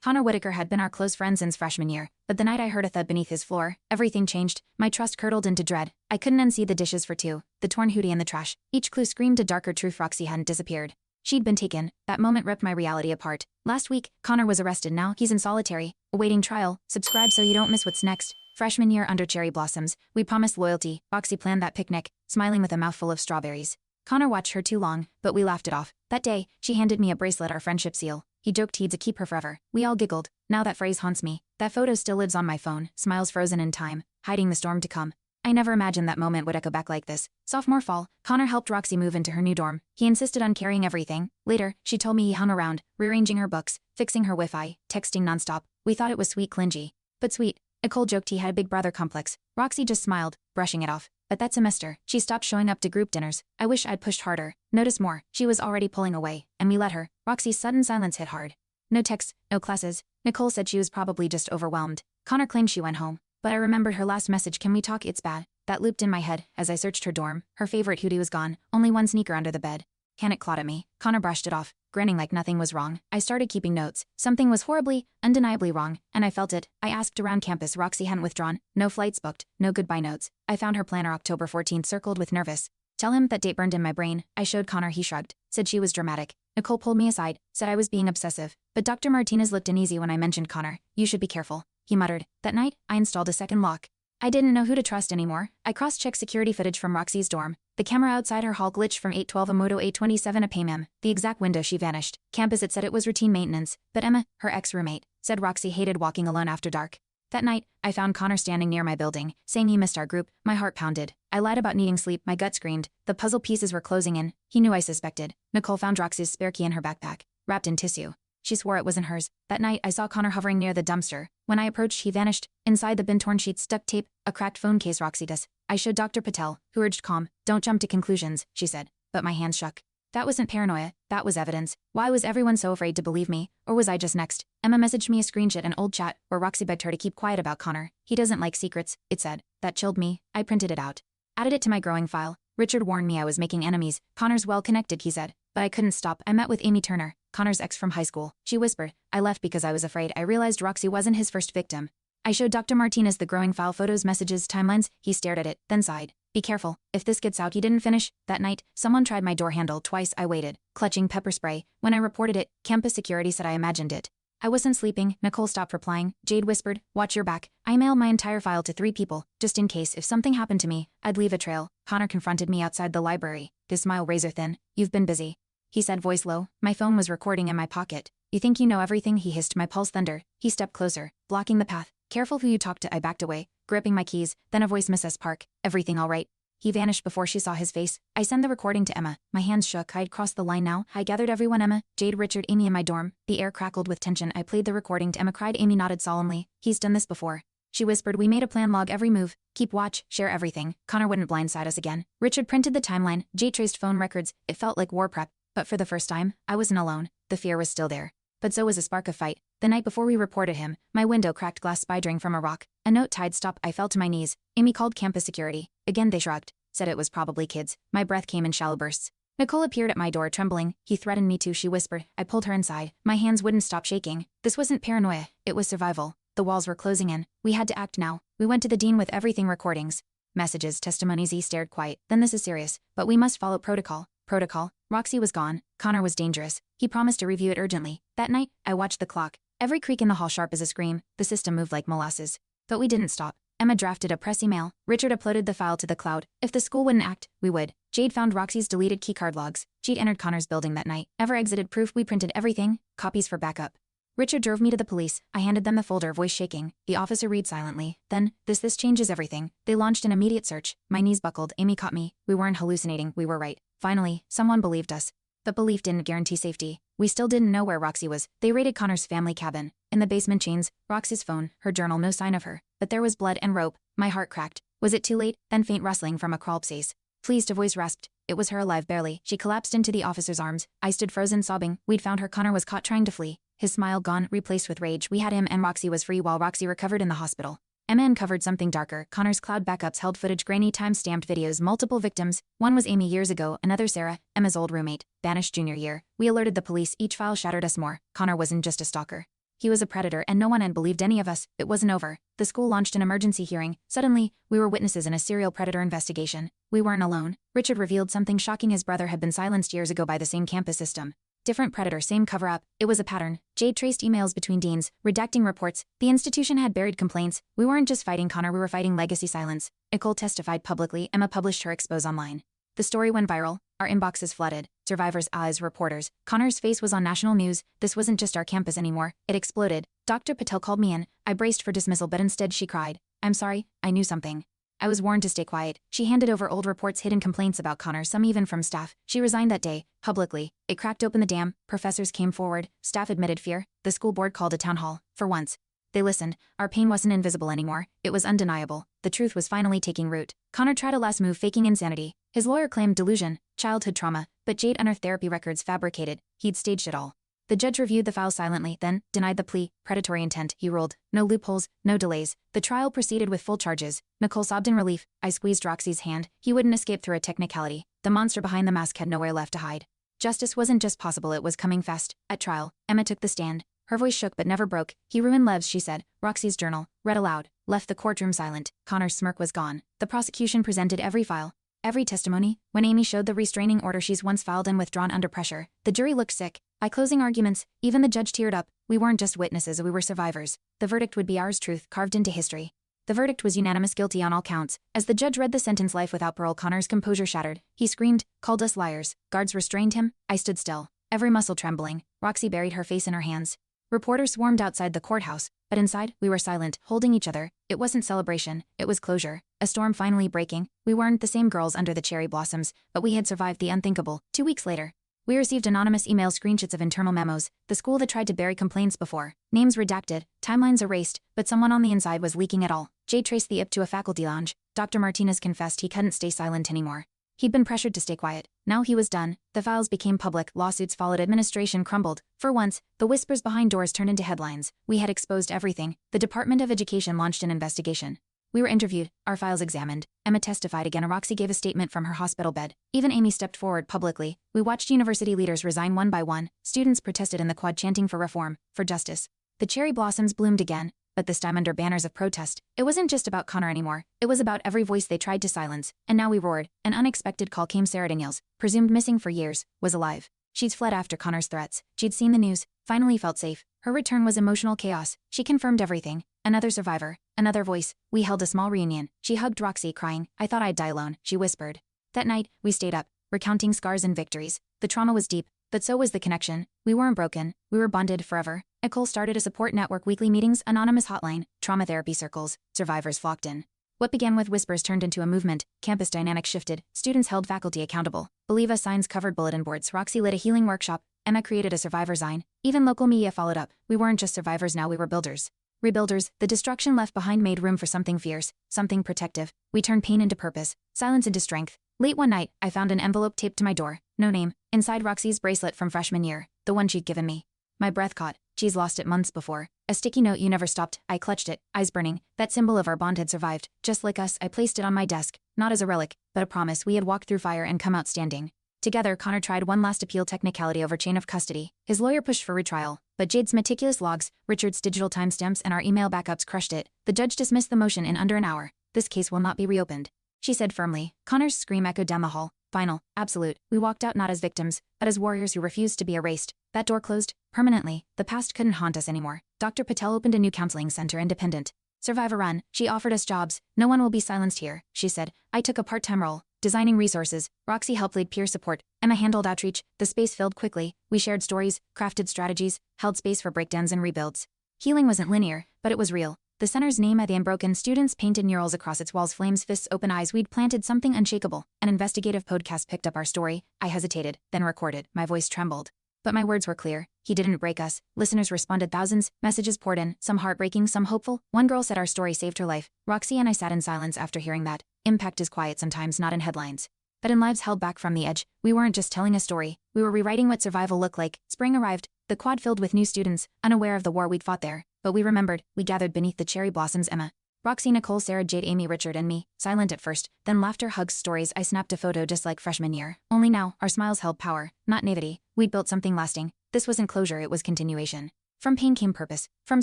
Connor Whitaker had been our close friend since freshman year, but the night I heard a thud beneath his floor, everything changed. My trust curdled into dread. I couldn't unsee the dishes for two, the torn hoodie in the trash. Each clue screamed a darker truth. Roxy hadn't disappeared. She'd been taken. That moment ripped my reality apart. Last week, Connor was arrested. Now he's in solitary, awaiting trial. Subscribe so you don't miss what's next. Freshman year under cherry blossoms, we promised loyalty. Roxy planned that picnic, smiling with a mouthful of strawberries. Connor watched her too long, but we laughed it off. That day, she handed me a bracelet, our friendship seal. He joked he'd keep her forever. We all giggled. Now that phrase haunts me. That photo still lives on my phone, smiles frozen in time, hiding the storm to come. I never imagined that moment would echo back like this. Sophomore fall, Connor helped Roxy move into her new dorm. He insisted on carrying everything. Later, she told me he hung around, rearranging her books, fixing her Wi-Fi, texting nonstop. We thought it was sweet, clingy. But sweet. Nicole joked he had a big brother complex. Roxy just smiled, brushing it off. But that semester, she stopped showing up to group dinners. I wish I'd pushed harder. Notice more. She was already pulling away, and we let her. Roxy's sudden silence hit hard. No texts, no classes. Nicole said she was probably just overwhelmed. Connor claimed she went home. But I remembered her last message, can we talk, it's bad. That looped in my head as I searched her dorm. Her favorite hoodie was gone, only one sneaker under the bed. Can it clawed at me? Connor brushed it off, grinning like nothing was wrong. I started keeping notes. Something was horribly, undeniably wrong, and I felt it. I asked around campus. Roxy hadn't withdrawn. No flights booked, no goodbye notes. I found her planner October 14th circled with nervous. Tell him that date burned in my brain. I showed Connor. He shrugged, said she was dramatic. Nicole pulled me aside, said I was being obsessive. But Dr. Martinez looked uneasy when I mentioned Connor. You should be careful, he muttered. That night, I installed a second lock. I didn't know who to trust anymore. I cross-checked security footage from Roxy's dorm. The camera outside her hall glitched from 8:12 a Moto 8:27 a PM. The exact window she vanished. Campus, it said it was routine maintenance. But Emma, her ex-roommate, said Roxy hated walking alone after dark. That night, I found Connor standing near my building, saying he missed our group. My heart pounded. I lied about needing sleep. My gut screamed. The puzzle pieces were closing in. He knew I suspected. Nicole found Roxy's spare key in her backpack, wrapped in tissue. She swore it wasn't hers. That night, I saw Connor hovering near the dumpster. When I approached, he vanished. Inside the bin, torn sheets, duct tape, a cracked phone case. Roxy does. I showed Dr. Patel, who urged calm. Don't jump to conclusions, she said. But my hands shook. That wasn't paranoia. That was evidence. Why was everyone so afraid to believe me? Or was I just next? Emma messaged me a screenshot, an old chat, where Roxy begged her to keep quiet about Connor. He doesn't like secrets, it said. That chilled me. I printed it out. Added it to my growing file. Richard warned me I was making enemies. Connor's well-connected, he said. But I couldn't stop. I met with Amy Turner, Connor's ex from high school. She whispered. I left because I was afraid. I realized Roxy wasn't his first victim. I showed Dr. Martinez the growing file, photos, messages, timelines. He stared at it, then sighed. Be careful. If this gets out. He didn't finish. That night, someone tried my door handle twice. I waited, clutching pepper spray. When I reported it, campus security said I imagined it. I wasn't sleeping. Nicole stopped replying. Jade whispered, watch your back. I mailed my entire file to 3 people, just in case if something happened to me, I'd leave a trail. Connor confronted me outside the library, his smile razor thin. You've been busy, he said, voice low. My phone was recording in my pocket. You think you know everything? He hissed, my pulse thunder. He stepped closer, blocking the path. Careful who you talk to. I backed away, gripping my keys. Then a voice, Mrs. Park. Everything all right? He vanished before she saw his face. I sent the recording to Emma. My hands shook. I'd crossed the line now. I gathered everyone, Emma, Jade, Richard, Amy in my dorm. The air crackled with tension. I played the recording to Emma. Cried. Amy nodded solemnly. He's done this before, she whispered. We made a plan, log every move, keep watch, share everything. Connor wouldn't blindside us again. Richard printed the timeline. Jade traced phone records. It felt like war prep. But for the first time, I wasn't alone. The fear was still there. But so was a spark of fight. The night before we reported him, my window cracked, glass spidering from a rock. A note tied stop. I fell to my knees. Amy called campus security. Again they shrugged, said it was probably kids. My breath came in shallow bursts. Nicole appeared at my door, trembling. He threatened me too, she whispered. I pulled her inside. My hands wouldn't stop shaking. This wasn't paranoia. It was survival. The walls were closing in. We had to act now. We went to the dean with everything, recordings, messages, testimonies. He stared quiet. Then this is serious, but we must follow protocol. Protocol? Roxy was gone. Connor was dangerous. He promised to review it urgently. That night, I watched the clock. Every creak in the hall sharp as a scream. The system moved like molasses. But we didn't stop. Emma drafted a press email. Richard uploaded the file to the cloud. If the school wouldn't act, we would. Jade found Roxy's deleted keycard logs. She'd entered Connor's building that night. Ever exited proof. We printed everything, copies for backup. Richard drove me to the police. I handed them the folder, voice shaking. The officer read silently. Then, this changes everything. They launched an immediate search. My knees buckled. Amy caught me. We weren't hallucinating. We were right. Finally, someone believed us. But belief didn't guarantee safety. We still didn't know where Roxy was. They raided Connor's family cabin. In the basement, chains, Roxy's phone, her journal, no sign of her. But there was blood and rope. My heart cracked. Was it too late? Then faint rustling from a crawl space. Pleased, a voice rasped. It was her, alive barely. She collapsed into the officer's arms. I stood frozen, sobbing. We'd found her. Connor was caught trying to flee. His smile gone, replaced with rage. We had him, and Roxy was free while Roxy recovered in the hospital. Emma uncovered something darker. Connor's cloud backups held footage, grainy, time-stamped videos, multiple victims. One was Amy years ago, another Sarah, Emma's old roommate, banished junior year. We alerted the police. Each file shattered us more. Connor wasn't just a stalker. He was a predator and no one had believed any of us. It wasn't over. The school launched an emergency hearing. Suddenly, we were witnesses in a serial predator investigation. We weren't alone. Richard revealed something shocking. His brother had been silenced years ago by the same campus system. Different predator, same cover-up. It was a pattern. Jade traced emails between deans, redacting reports. The institution had buried complaints. We weren't just fighting Connor, we were fighting legacy silence. Nicole testified publicly. Emma published her expose online. The story went viral. Our inboxes flooded. Survivors, allies, reporters. Connor's face was on national news. This wasn't just our campus anymore. It exploded. Dr. Patel called me in. I braced for dismissal, but instead she cried. I'm sorry, I knew something. I was warned to stay quiet. She handed over old reports, hidden complaints about Connor, some even from staff. She resigned that day, publicly. It cracked open the dam. Professors came forward. Staff admitted fear. The school board called a town hall. For once, they listened. Our pain wasn't invisible anymore. It was undeniable. The truth was finally taking root. Connor tried a last move, faking insanity. His lawyer claimed delusion, childhood trauma, but Jade unearthed therapy records fabricated. He'd staged it all. The judge reviewed the files silently, then denied the plea. Predatory intent, he ruled. No loopholes, no delays. The trial proceeded with full charges. Nicole sobbed in relief. I squeezed Roxy's hand. He wouldn't escape through a technicality. The monster behind the mask had nowhere left to hide. Justice wasn't just possible, it was coming fast. At trial, Emma took the stand. Her voice shook but never broke. He ruined lives, she said. Roxy's journal, read aloud, left the courtroom silent. Connor's smirk was gone. The prosecution presented every file, every testimony. When Amy showed the restraining order she's once filed and withdrawn under pressure, the jury looked sick. By closing arguments, even the judge teared up. We weren't just witnesses, we were survivors. The verdict would be ours, truth carved into history. The verdict was unanimous, guilty on all counts. As the judge read the sentence, life without parole, Connor's composure shattered. He screamed, called us liars. Guards restrained him. I stood still, every muscle trembling. Roxy buried her face in her hands. Reporters swarmed outside the courthouse, but inside, we were silent, holding each other. It wasn't celebration, it was closure. A storm finally breaking. We weren't the same girls under the cherry blossoms, but we had survived the unthinkable. 2 weeks later, we received anonymous email screenshots of internal memos, the school that tried to bury complaints before. Names redacted, timelines erased, but someone on the inside was leaking it all. Jay traced the IP to a faculty lounge. Dr. Martinez confessed he couldn't stay silent anymore. He'd been pressured to stay quiet. Now he was done. The files became public, lawsuits followed, administration crumbled. For once, the whispers behind doors turned into headlines. We had exposed everything. The Department of Education launched an investigation. We were interviewed, our files examined. Emma testified again. Roxy gave a statement from her hospital bed. Even Amy stepped forward publicly. We watched university leaders resign one by one. Students protested in the quad, chanting for reform, for justice. The cherry blossoms bloomed again, but this time under banners of protest. It wasn't just about Connor anymore. It was about every voice they tried to silence. And now we roared. An unexpected call came. Sarah Daniels, presumed missing for years, was alive. She'd fled after Connor's threats. She'd seen the news, finally felt safe. Her return was emotional chaos. She confirmed everything. Another survivor, another voice. We held a small reunion. She hugged Roxy, crying. I thought I'd die alone, she whispered. That night, we stayed up, recounting scars and victories. The trauma was deep, but so was the connection. We weren't broken. We were bonded forever. Nicole started a support network, weekly meetings, anonymous hotline, trauma therapy circles. Survivors flocked in. What began with whispers turned into a movement. Campus dynamics shifted. Students held faculty accountable. Believe Us signs covered bulletin boards. Roxy led a healing workshop. Emma created a survivor sign. Even local media followed up. We weren't just survivors now, we were builders. Rebuilders. The destruction left behind made room for something fierce, something protective. We turned pain into purpose, silence into strength. Late one night, I found an envelope taped to my door. No name. Inside, Roxy's bracelet from freshman year, the one she'd given me. My breath caught. She's lost it months before. A sticky note, you never stopped. I clutched it, eyes burning. That symbol of our bond had survived. Just like us, I placed it on my desk, not as a relic, but a promise. We had walked through fire and come out standing. Together, Connor tried one last appeal, technicality over chain of custody. His lawyer pushed for retrial, but Jade's meticulous logs, Richard's digital timestamps, and our email backups crushed it. The judge dismissed the motion in under an hour. This case will not be reopened, she said firmly. Connor's scream echoed down the hall. Final, absolute. We walked out not as victims, but as warriors who refused to be erased. That door closed, permanently. The past couldn't haunt us anymore. Dr. Patel opened a new counseling center, independent. Survivor run. She offered us jobs. No one will be silenced here, she said. I took a part-time role, designing resources. Roxy helped lead peer support. Emma handled outreach. The space filled quickly. We shared stories, crafted strategies, held space for breakdowns and rebuilds. Healing wasn't linear, but it was real. The center's name at the unbroken. Students painted murals across its walls, flames, fists, open eyes. We'd planted something unshakable. An investigative podcast picked up our story. I hesitated, then recorded. My voice trembled. But my words were clear. He didn't break us. Listeners responded, thousands. Messages poured in, some heartbreaking, some hopeful. One girl said our story saved her life. Roxy and I sat in silence after hearing that. Impact is quiet sometimes, not in headlines, but in lives held back from the edge. We weren't just telling a story. We were rewriting what survival looked like. Spring arrived. The quad filled with new students, unaware of the war we'd fought there. But we remembered. We gathered beneath the cherry blossoms. Emma, Roxy, Nicole, Sarah, Jade, Amy, Richard, and me. Silent at first, then laughter, hugs, stories. I snapped a photo just like freshman year. Only now, our smiles held power, not naivety. We'd built something lasting. This wasn't closure, it was continuation. From pain came purpose. From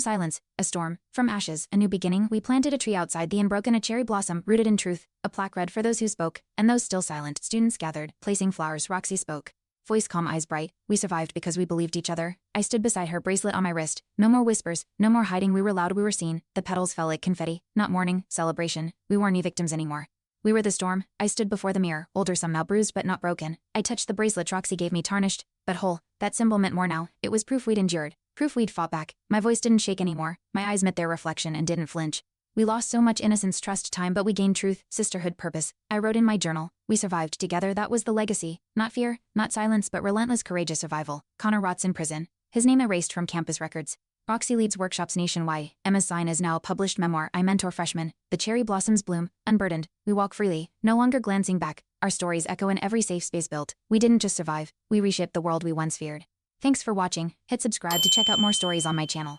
silence, a storm. From ashes, a new beginning. We planted a tree outside the unbroken, a cherry blossom, rooted in truth. A plaque read for those who spoke, and those still silent. Students gathered, placing flowers. Roxy spoke. Voice calm, eyes bright. We survived because we believed each other. I stood beside her, bracelet on my wrist. No more whispers, no more hiding. We were loud, we were seen. The petals fell like confetti. Not mourning, celebration. We weren't any victims anymore. We were the storm. I stood before the mirror, older somehow, bruised but not broken. I touched the bracelet Roxy gave me, tarnished, but whole. That symbol meant more now. It was proof we'd endured. Proof we'd fought back. My voice didn't shake anymore. My eyes met their reflection and didn't flinch. We lost so much innocence, trust, time, but we gained truth, sisterhood, purpose. I wrote in my journal. We survived together, that was the legacy. Not fear, not silence, but relentless, courageous survival. Connor rots in prison. His name erased from campus records. Roxy leads workshops nationwide. Emma's sign is now a published memoir. I mentor freshmen. The cherry blossoms bloom, unburdened. We walk freely, no longer glancing back. Our stories echo in every safe space built. We didn't just survive. We reshaped the world we once feared. Thanks for watching. Hit subscribe to check out more stories on my channel.